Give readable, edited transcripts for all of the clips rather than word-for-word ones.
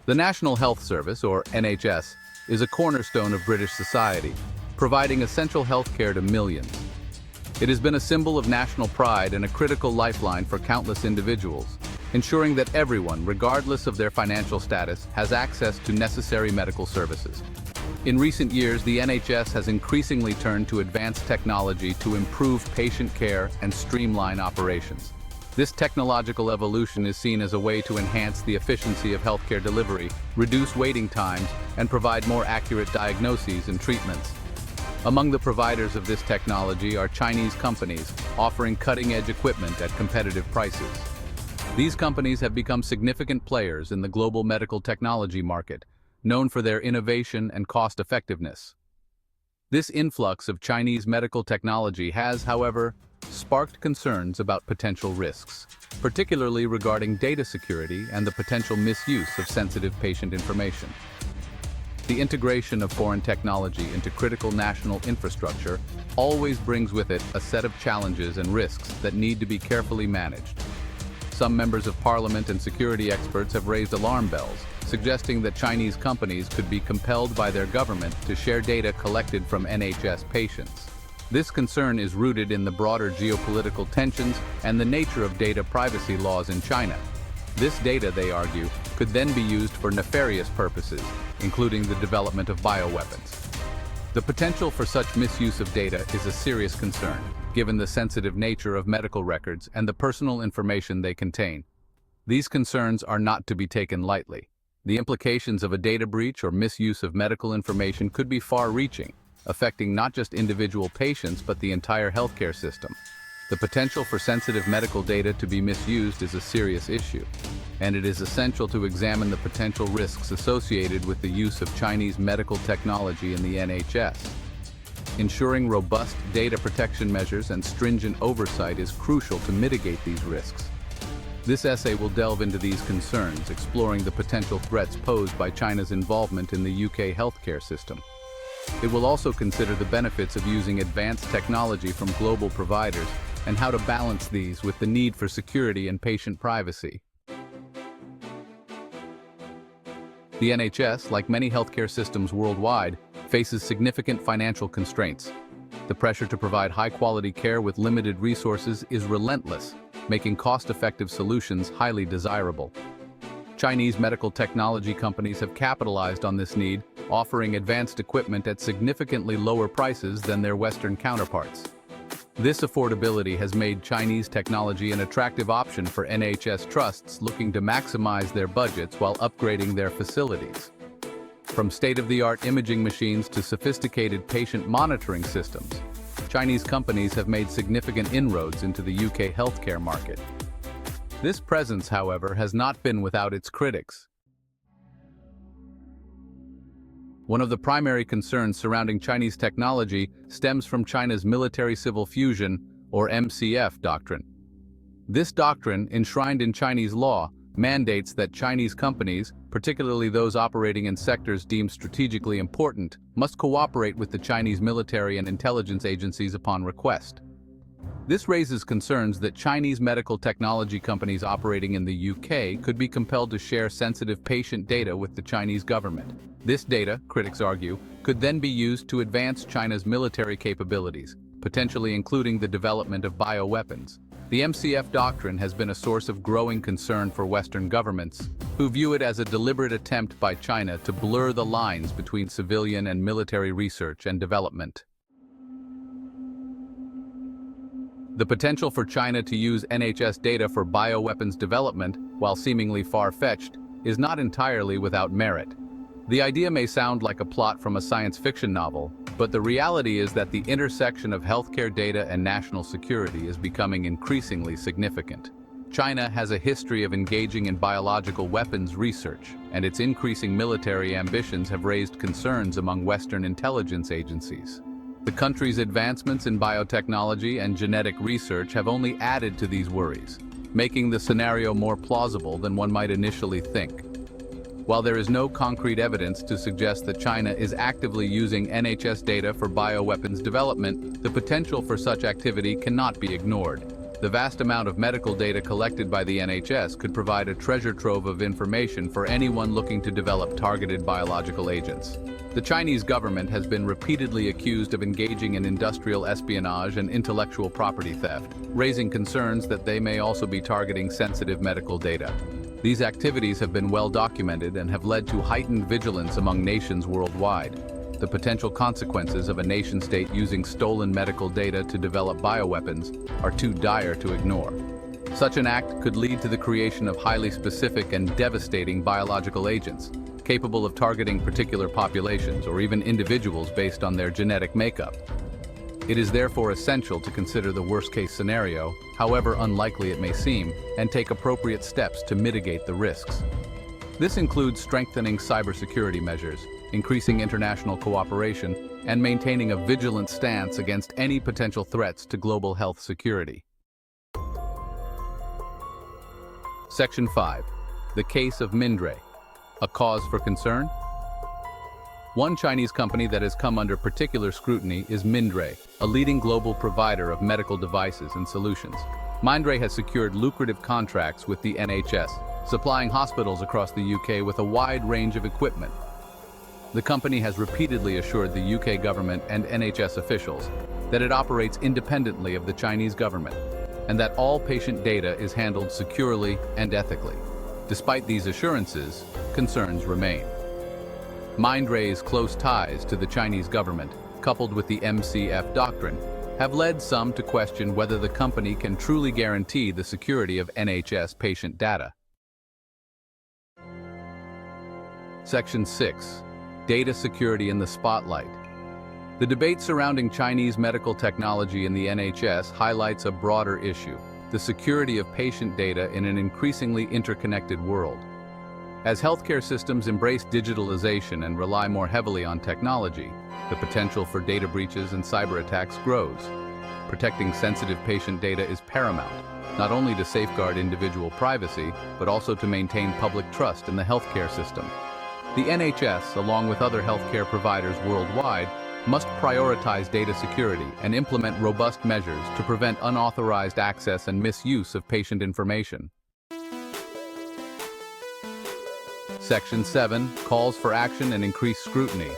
The National Health Service, or NHS, is a cornerstone of British society, providing essential healthcare to millions. It has been a symbol of national pride and a critical lifeline for countless individuals, ensuring that everyone, regardless of their financial status, has access to necessary medical services. In recent years, the NHS has increasingly turned to advanced technology to improve patient care and streamline operations. This technological evolution is seen as a way to enhance the efficiency of healthcare delivery, reduce waiting times, and provide more accurate diagnoses and treatments. Among the providers of this technology are Chinese companies, offering cutting-edge equipment at competitive prices. These companies have become significant players in the global medical technology market, known for their innovation and cost-effectiveness. This influx of Chinese medical technology has, however, sparked concerns about potential risks, particularly regarding data security and the potential misuse of sensitive patient information. The integration of foreign technology into critical national infrastructure always brings with it a set of challenges and risks that need to be carefully managed. Some members of parliament and security experts have raised alarm bells, suggesting that Chinese companies could be compelled by their government to share data collected from NHS patients. This concern is rooted in the broader geopolitical tensions and the nature of data privacy laws in China. This data, they argue, could then be used for nefarious purposes, including the development of bioweapons. The potential for such misuse of data is a serious concern, given the sensitive nature of medical records and the personal information they contain. These concerns are not to be taken lightly. The implications of a data breach or misuse of medical information could be far-reaching, affecting not just individual patients but the entire healthcare system. The potential for sensitive medical data to be misused is a serious issue, and it is essential to examine the potential risks associated with the use of Chinese medical technology in the NHS. Ensuring robust data protection measures and stringent oversight is crucial to mitigate these risks. This essay will delve into these concerns, exploring the potential threats posed by China's involvement in the UK healthcare system. It will also consider the benefits of using advanced technology from global providers and how to balance these with the need for security and patient privacy. The NHS, like many healthcare systems worldwide, faces significant financial constraints. The pressure to provide high-quality care with limited resources is relentless, making cost-effective solutions highly desirable. Chinese medical technology companies have capitalized on this need, offering advanced equipment at significantly lower prices than their Western counterparts. This affordability has made Chinese technology an attractive option for NHS trusts looking to maximize their budgets while upgrading their facilities. From state-of-the-art imaging machines to sophisticated patient monitoring systems, Chinese companies have made significant inroads into the UK healthcare market. This presence, however, has not been without its critics. One of the primary concerns surrounding Chinese technology stems from China's military-civil fusion, or MCF, doctrine. This doctrine, enshrined in Chinese law, mandates that Chinese companies, particularly those operating in sectors deemed strategically important, must cooperate with the Chinese military and intelligence agencies upon request. This raises concerns that Chinese medical technology companies operating in the UK could be compelled to share sensitive patient data with the Chinese government. This data, critics argue, could then be used to advance China's military capabilities, potentially including the development of bioweapons. The MCF doctrine has been a source of growing concern for Western governments, who view it as a deliberate attempt by China to blur the lines between civilian and military research and development. The potential for China to use NHS data for bioweapons development, while seemingly far-fetched, is not entirely without merit. The idea may sound like a plot from a science fiction novel, but the reality is that the intersection of healthcare data and national security is becoming increasingly significant. China has a history of engaging in biological weapons research, and its increasing military ambitions have raised concerns among Western intelligence agencies. The country's advancements in biotechnology and genetic research have only added to these worries, making the scenario more plausible than one might initially think. While there is no concrete evidence to suggest that China is actively using NHS data for bioweapons development, the potential for such activity cannot be ignored. The vast amount of medical data collected by the NHS could provide a treasure trove of information for anyone looking to develop targeted biological agents. The Chinese government has been repeatedly accused of engaging in industrial espionage and intellectual property theft, raising concerns that they may also be targeting sensitive medical data. These activities have been well documented and have led to heightened vigilance among nations worldwide. The potential consequences of a nation-state using stolen medical data to develop bioweapons are too dire to ignore. Such an act could lead to the creation of highly specific and devastating biological agents, capable of targeting particular populations or even individuals based on their genetic makeup. It is therefore essential to consider the worst-case scenario, however unlikely it may seem, and take appropriate steps to mitigate the risks. This includes strengthening cybersecurity measures, increasing international cooperation, and maintaining a vigilant stance against any potential threats to global health security. Section 5. The case of Mindray. A cause for concern? One Chinese company that has come under particular scrutiny is Mindray, a leading global provider of medical devices and solutions. Mindray has secured lucrative contracts with the NHS, supplying hospitals across the UK with a wide range of equipment. The company has repeatedly assured the UK government and NHS officials that it operates independently of the Chinese government, and that all patient data is handled securely and ethically. Despite these assurances, concerns remain. Mindray's close ties to the Chinese government, coupled with the MCF doctrine, have led some to question whether the company can truly guarantee the security of NHS patient data. Section 6. Data security in the spotlight. The debate surrounding Chinese medical technology in the NHS highlights a broader issue: the security of patient data in an increasingly interconnected world. As healthcare systems embrace digitalization and rely more heavily on technology, the potential for data breaches and cyber attacks grows. Protecting sensitive patient data is paramount, not only to safeguard individual privacy, but also to maintain public trust in the healthcare system. The NHS, along with other healthcare providers worldwide, must prioritize data security and implement robust measures to prevent unauthorized access and misuse of patient information. Section 7. Calls for action and increased scrutiny.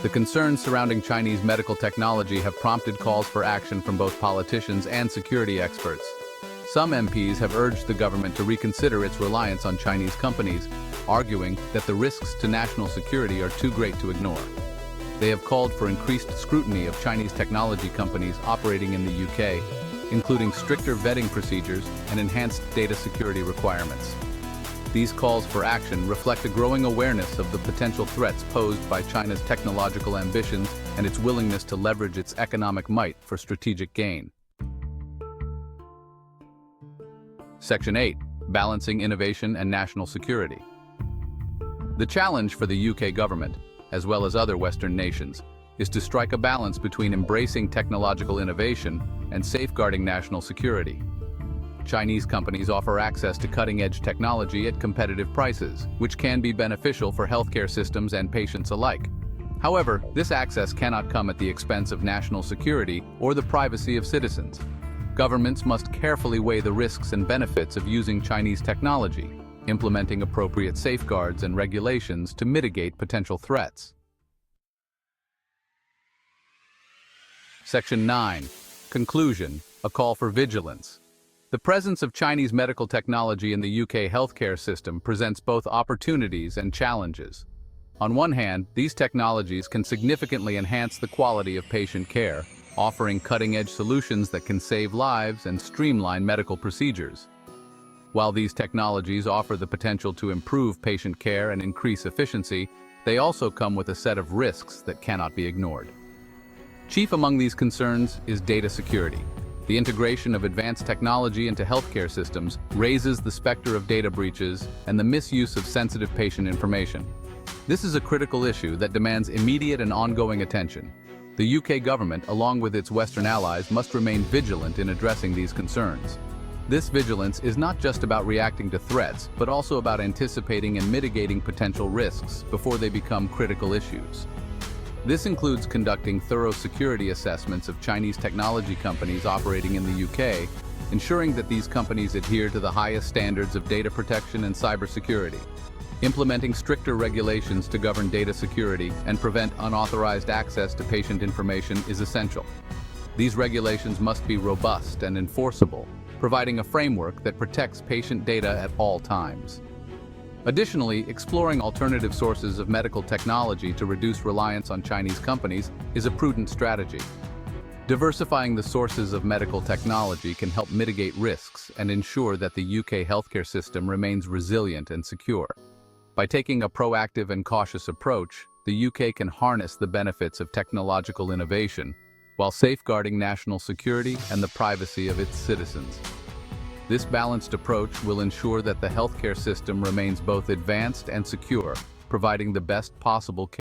The concerns surrounding Chinese medical technology have prompted calls for action from both politicians and security experts. Some MPs have urged the government to reconsider its reliance on Chinese companies, arguing that the risks to national security are too great to ignore. They have called for increased scrutiny of Chinese technology companies operating in the UK, including stricter vetting procedures and enhanced data security requirements. These calls for action reflect a growing awareness of the potential threats posed by China's technological ambitions and its willingness to leverage its economic might for strategic gain. Section 8. Balancing innovation and national security. The challenge for the UK government, as well as other Western nations, is to strike a balance between embracing technological innovation and safeguarding national security. Chinese companies offer access to cutting-edge technology at competitive prices, which can be beneficial for healthcare systems and patients alike. However, this access cannot come at the expense of national security or the privacy of citizens. Governments must carefully weigh the risks and benefits of using Chinese technology, implementing appropriate safeguards and regulations to mitigate potential threats. Section 9. Conclusion. A call for vigilance. The presence of Chinese medical technology in the UK healthcare system presents both opportunities and challenges. On one hand, these technologies can significantly enhance the quality of patient care, offering cutting-edge solutions that can save lives and streamline medical procedures. While these technologies offer the potential to improve patient care and increase efficiency, they also come with a set of risks that cannot be ignored. Chief among these concerns is data security. The integration of advanced technology into healthcare systems raises the specter of data breaches and the misuse of sensitive patient information. This is a critical issue that demands immediate and ongoing attention. The UK government, along with its Western allies, must remain vigilant in addressing these concerns. This vigilance is not just about reacting to threats, but also about anticipating and mitigating potential risks before they become critical issues. This includes conducting thorough security assessments of Chinese technology companies operating in the UK, ensuring that these companies adhere to the highest standards of data protection and cybersecurity. Implementing stricter regulations to govern data security and prevent unauthorized access to patient information is essential. These regulations must be robust and enforceable, providing a framework that protects patient data at all times. Additionally, exploring alternative sources of medical technology to reduce reliance on Chinese companies is a prudent strategy. Diversifying the sources of medical technology can help mitigate risks and ensure that the UK healthcare system remains resilient and secure. By taking a proactive and cautious approach, the UK can harness the benefits of technological innovation while safeguarding national security and the privacy of its citizens. This balanced approach will ensure that the healthcare system remains both advanced and secure, providing the best possible care.